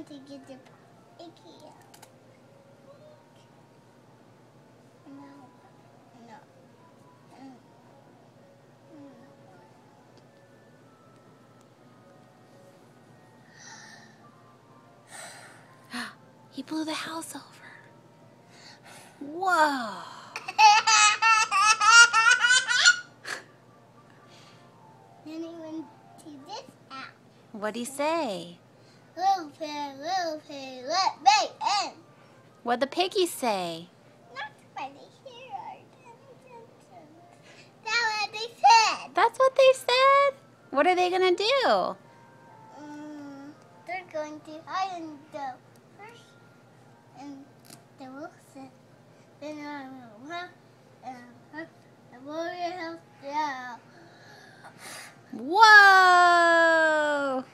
to get the piggy out. No. No. He blew the house over. Whoa. Then he went to this house. What'd he say? Little pig, let me in. What'd the piggy say? Not funny here. That's what they said. That's what they said? What are they gonna do? They're going to hide in the first, and the wolf said, then I will have the warrior house down. Whoa!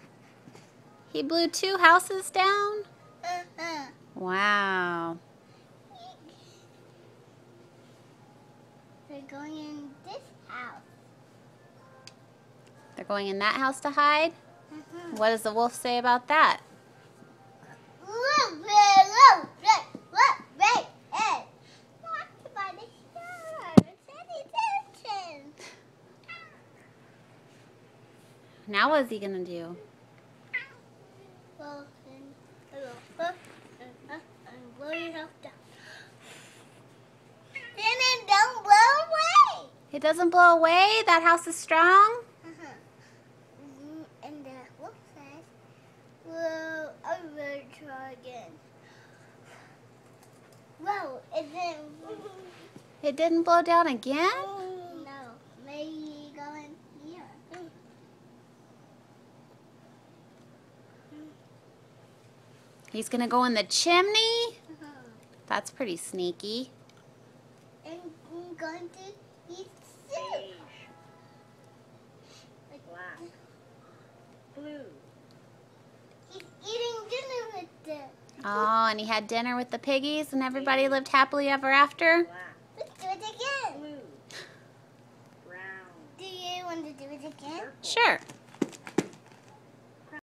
He blew 2 houses down? Wow. They're going in this house. They're going in that house to hide? What does the wolf say about that? Look, Now what is he gonna do? well, blow your house down. Then it don't blow away. It doesn't blow away? That house is strong? And the wolf says, well, I will try again. Well, it didn't. It didn't blow down again? No, maybe go in here. He's gonna go in the chimney? That's pretty sneaky. And I'm going to eat soup. Black. Blue. He's eating dinner with them. Oh, and he had dinner with the piggies and everybody lived happily ever after? Black. Let's do it again. Blue. Brown. Do you want to do it again? Purple. Sure.